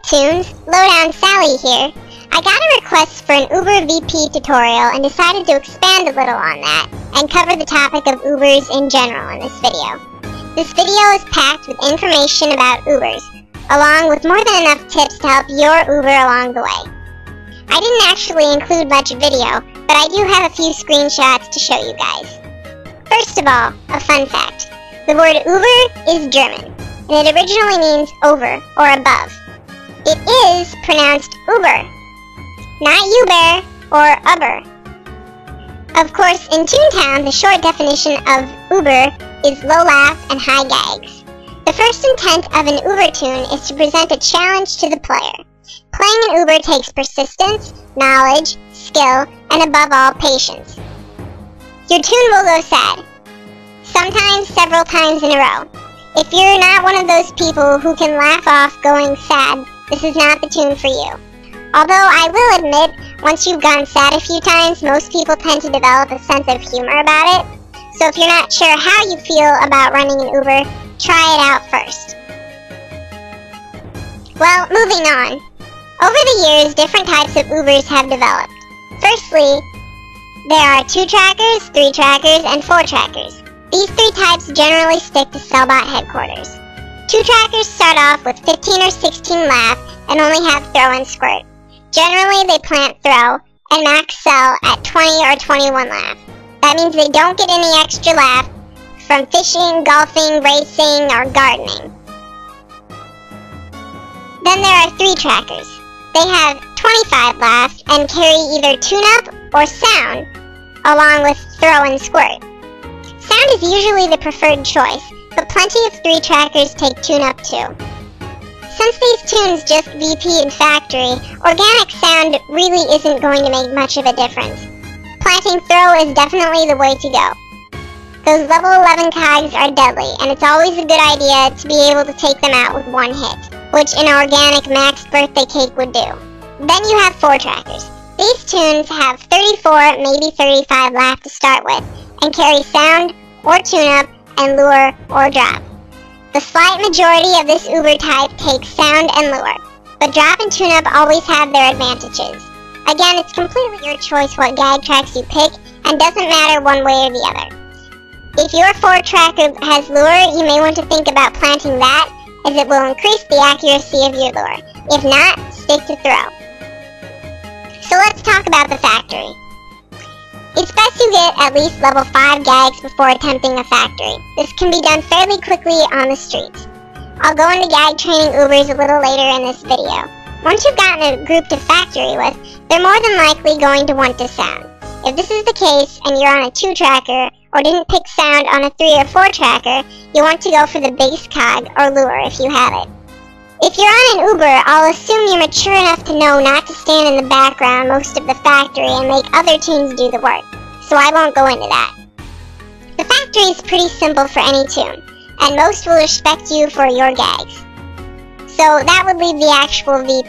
Tunes? Lowdown Sally here. I got a request for an Uber VP tutorial and decided to expand a little on that and cover the topic of Ubers in general in this video. This video is packed with information about Ubers, along with more than enough tips to help your Uber along the way. I didn't actually include much video, but I do have a few screenshots to show you guys. First of all, a fun fact. The word Uber is German, and it originally means over or above. It is pronounced Uber, not Uber or Uber. Of course, in Toontown, the short definition of Uber is low laugh and high gags. The first intent of an Uber tune is to present a challenge to the player. Playing an Uber takes persistence, knowledge, skill, and above all, patience. Your tune will go sad, sometimes several times in a row. If you're not one of those people who can laugh off going sad, this is not the tune for you. Although I will admit, once you've gone sad a few times, most people tend to develop a sense of humor about it. So if you're not sure how you feel about running an Uber, try it out first. Well, moving on. Over the years, different types of Ubers have developed. Firstly, there are 2-trackers, 3-trackers, and 4-trackers. These three types generally stick to Cellbot headquarters. 2-trackers start off with 15 or 16 laugh and only have throw and squirt. Generally, they plant throw and max cell at 20 or 21 laugh. That means they don't get any extra laugh from fishing, golfing, racing, or gardening. Then there are 3-trackers. They have 25 laugh and carry either tune-up or sound, along with throw and squirt. Sound is usually the preferred choice, but plenty of 3-trackers take tune-up too. Since these tunes just VP in factory, organic sound really isn't going to make much of a difference. Planting throw is definitely the way to go. Those level 11 cogs are deadly, and it's always a good idea to be able to take them out with one hit, which an organic maxed birthday cake would do. Then you have 4-trackers. These tunes have 34, maybe 35 laugh to start with, and carry sound, or tune-up, and lure, or drop. The slight majority of this Uber type takes sound and lure, but drop and tune-up always have their advantages. Again, it's completely your choice what gag tracks you pick, and doesn't matter one way or the other. If your 4-tracker has lure, you may want to think about planting that, as it will increase the accuracy of your lure. If not, stick to throw. So let's talk about the factory. It's best you get at least level 5 gags before attempting a factory. This can be done fairly quickly on the streets. I'll go into gag training Ubers a little later in this video. Once you've gotten a group to factory with, they're more than likely going to want to sound. If this is the case and you're on a 2-tracker or didn't pick sound on a 3 or 4-tracker, you want to go for the base cog or lure if you have it. If you're on an Uber, I'll assume you're mature enough to know not to stand in the background most of the factory and make other tunes do the work, so I won't go into that. The factory is pretty simple for any tune, and most will respect you for your gags. So that would leave the actual VP.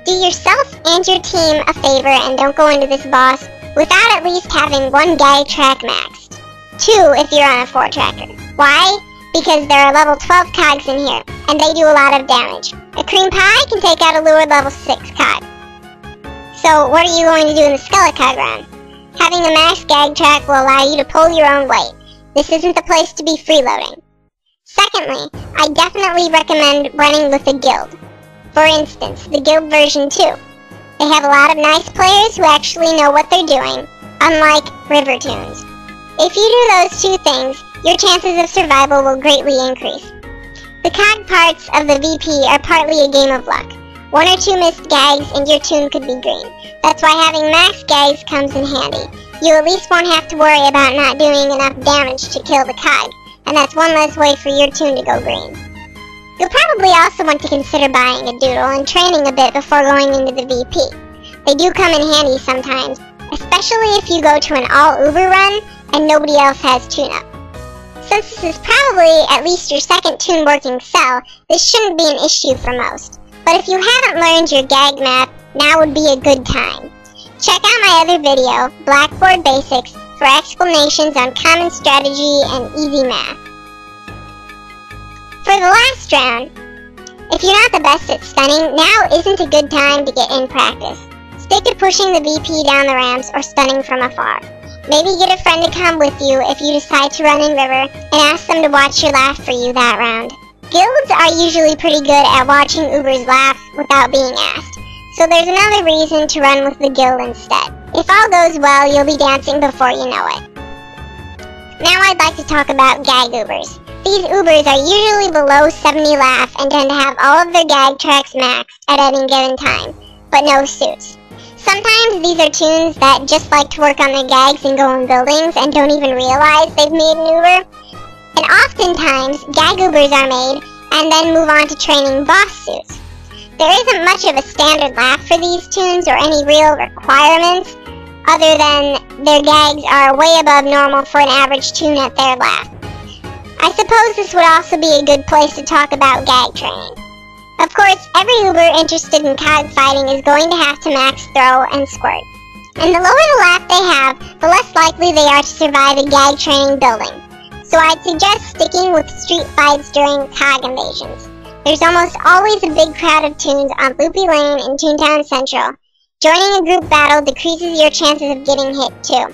Do yourself and your team a favor and don't go into this boss without at least having one gag track maxed. 2 if you're on a 4-tracker. Why? Because there are level 12 cogs in here, and they do a lot of damage. A cream pie can take out a lure level 6 cog. So what are you going to do in the skeleton cog round? Having a max gag track will allow you to pull your own weight. This isn't the place to be freeloading. Secondly, I definitely recommend running with a guild. For instance, the guild version 2. They have a lot of nice players who actually know what they're doing, unlike river tunes. If you do those 2 things, your chances of survival will greatly increase. The cog parts of the VP are partly a game of luck. 1 or 2 missed gags and your tune could be green. That's why having max gags comes in handy. You at least won't have to worry about not doing enough damage to kill the cog, and that's one less way for your tune to go green. You'll probably also want to consider buying a doodle and training a bit before going into the VP. They do come in handy sometimes, especially if you go to an all-Uber run and nobody else has tune-up. Since this is probably at least your second tune working cell, this shouldn't be an issue for most. But if you haven't learned your gag map, now would be a good time. Check out my other video, Blackboard Basics, for explanations on common strategy and easy math. For the last round, If you're not the best at stunning, now isn't a good time to get in practice. Stick to pushing the VP down the ramps or stunning from afar. Maybe get a friend to come with you if you decide to run in river, and ask them to watch your laugh for you that round. Guilds are usually pretty good at watching Ubers laugh without being asked, so there's another reason to run with the guild instead. If all goes well, you'll be dancing before you know it. Now I'd like to talk about gag Ubers. These Ubers are usually below 70 laugh and tend to have all of their gag tracks maxed at any given time, but no suits. Sometimes these are tunes that just like to work on their gags and go in buildings and don't even realize they've made an Uber. And oftentimes, gag Ubers are made and then move on to training boss suits. There isn't much of a standard laugh for these tunes or any real requirements, other than their gags are way above normal for an average tune at their laugh. I suppose this would also be a good place to talk about gag training. Of course, every Uber interested in cog fighting is going to have to max throw and squirt. And the lower the laugh they have, the less likely they are to survive a gag training building. So I'd suggest sticking with street fights during cog invasions. There's almost always a big crowd of tunes on Loopy Lane in Toontown Central. Joining a group battle decreases your chances of getting hit too.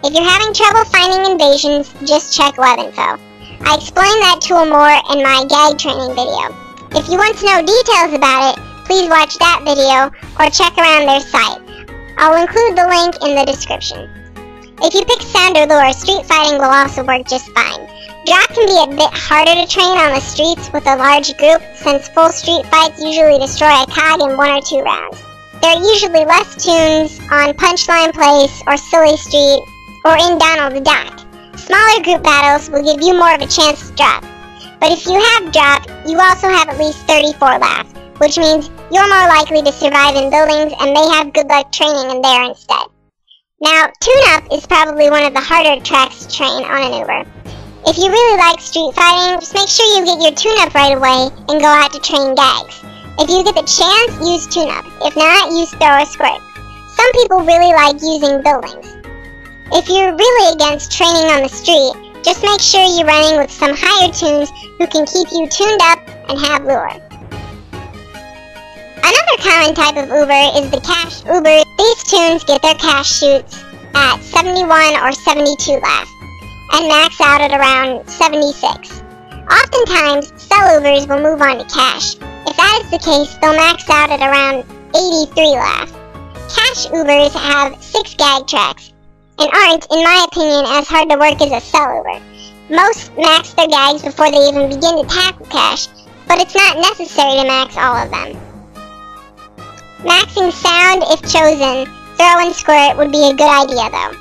If you're having trouble finding invasions, just check web info. I explain that tool more in my gag training video. If you want to know details about it, please watch that video or check around their site. I'll include the link in the description. If you pick sound or lure, street fighting will also work just fine. Drop can be a bit harder to train on the streets with a large group, since full street fights usually destroy a cog in 1 or 2 rounds. There are usually less tunes on Punchline Place or Silly Street or in Donald the Duck. Smaller group battles will give you more of a chance to drop. But if you have dropped, you also have at least 34 laugh, which means you're more likely to survive in buildings and may have good luck training in there instead. Now, tune-up is probably one of the harder tracks to train on an Uber. If you really like street fighting, just make sure you get your tune-up right away and go out to train gags. If you get the chance, use tune-up. If not, use throw or squirt. Some people really like using buildings. If you're really against training on the street, just make sure you're running with some higher tunes who can keep you tuned up and have lure. Another common type of Uber is the cash Uber. These tunes get their cash shoots at 71 or 72 laugh and max out at around 76. Oftentimes, cell Ubers will move on to cash. If that is the case, they'll max out at around 83 laugh. Cash Ubers have 6 gag tracks and aren't, in my opinion, as hard to work as a cell Uber. Most max their gags before they even begin to tackle cash, but it's not necessary to max all of them. Maxing sound, if chosen, throw and squirt would be a good idea though.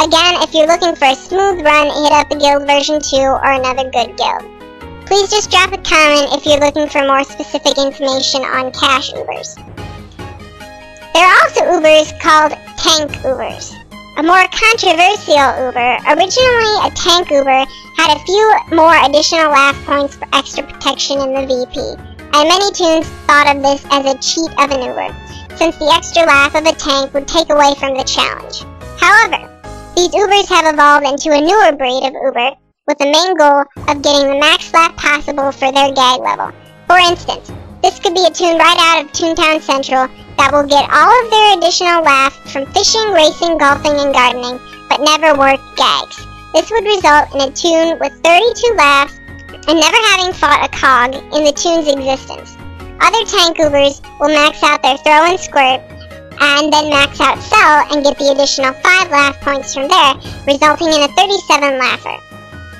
Again, if you're looking for a smooth run, hit up the guild version 2 or another good guild. Please just drop a comment if you're looking for more specific information on cash Ubers. There are also Ubers called tank Ubers. A more controversial Uber, originally a tank Uber, had a few more additional laugh points for extra protection in the VP, and many tunes thought of this as a cheat of an Uber, since the extra laugh of a tank would take away from the challenge. However, these Ubers have evolved into a newer breed of Uber, with the main goal of getting the max laugh possible for their gag level. For instance, this could be a tune right out of Toontown Central that will get all of their additional laugh from fishing, racing, golfing, and gardening, but never work gags. This would result in a tune with 32 laughs and never having fought a cog in the tune's existence. Other tank Ubers will max out their throw and squirt, and then max out cell and get the additional 5 laugh points from there, resulting in a 37 laugher.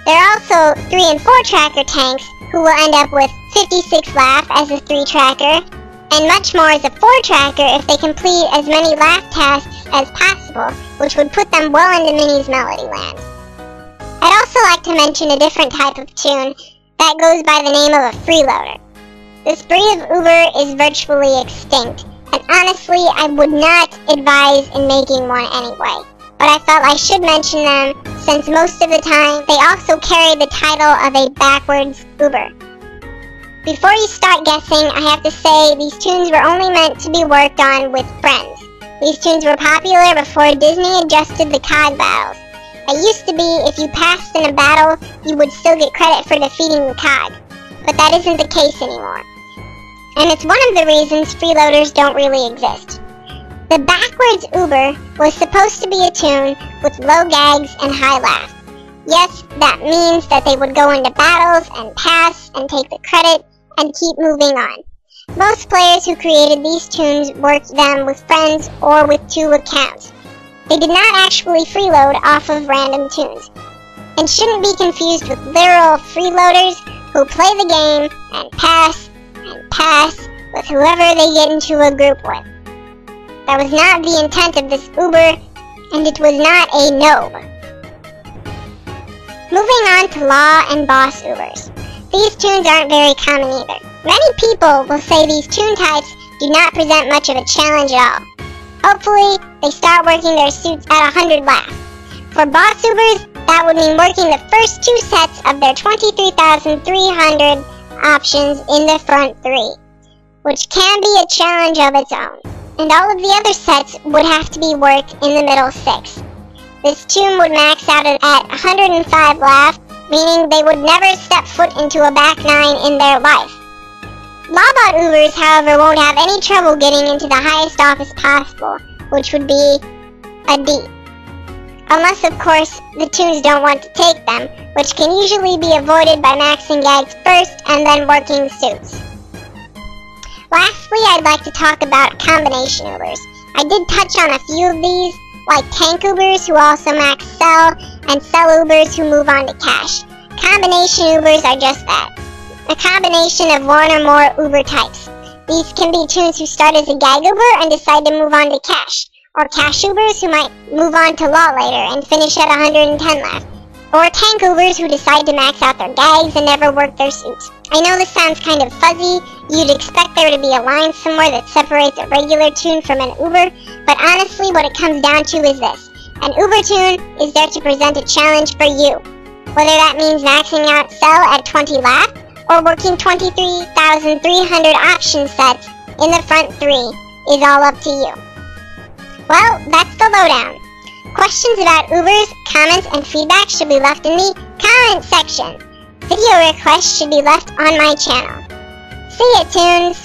There are also 3 and 4 tracker tanks who will end up with 56 laugh as a 3 tracker, and much more as a 4 tracker if they complete as many laugh tasks as possible, which would put them well into Minnie's Melody Land. I'd also like to mention a different type of tune that goes by the name of a freeloader. This breed of Uber is virtually extinct, and honestly I would not advise in making one anyway, but I felt I should mention them since most of the time they also carry the title of a backwards Uber. Before you start guessing, I have to say these tunes were only meant to be worked on with friends. These tunes were popular before Disney adjusted the cog battles. It used to be if you passed in a battle, you would still get credit for defeating the cog, but that isn't the case anymore. and it's one of the reasons freeloaders don't really exist. The backwards Uber was supposed to be a tune with low gags and high laugh. Yes, that means that they would go into battles and pass and take the credit and keep moving on. Most players who created these tunes worked them with friends or with 2 accounts. They did not actually freeload off of random tunes, and shouldn't be confused with literal freeloaders who play the game and pass with whoever they get into a group with. That was not the intent of this Uber, and it was not a nob. Moving on to Law and Boss Ubers. These tunes aren't very common either. Many people will say these tune types do not present much of a challenge at all. Hopefully, they start working their suits at 100 laugh. For Boss Ubers, that would mean working the first 2 sets of their 23,300 options in the front 3, which can be a challenge of its own. And all of the other sets would have to be worked in the middle 6. This tune would max out at 105 laugh, meaning they would never step foot into a back 9 in their life. Lawbot Ubers, however, won't have any trouble getting into the highest office possible, which would be a D. Unless, of course, the tunes don't want to take them, which can usually be avoided by maxing gags first and then working suits. Lastly, I'd like to talk about combination Ubers. I did touch on a few of these, like tank Ubers who also max sell, and sell Ubers who move on to cash. Combination Ubers are just that. A combination of 1 or more Uber types. These can be tunes who start as a gag Uber and decide to move on to cash, or cash Ubers who might move on to law later and finish at 110 laugh, or tank Ubers who decide to max out their gags and never work their suits. I know this sounds kind of fuzzy. You'd expect there to be a line somewhere that separates a regular tune from an Uber, but honestly what it comes down to is this. An Uber tune is there to present a challenge for you. Whether that means maxing out sell at 20 laugh, or working 23,300 option sets in the front 3 is all up to you. Well, that's the lowdown. Questions about Ubers, comments, and feedback should be left in the comment section. Video requests should be left on my channel. See ya, Tunes!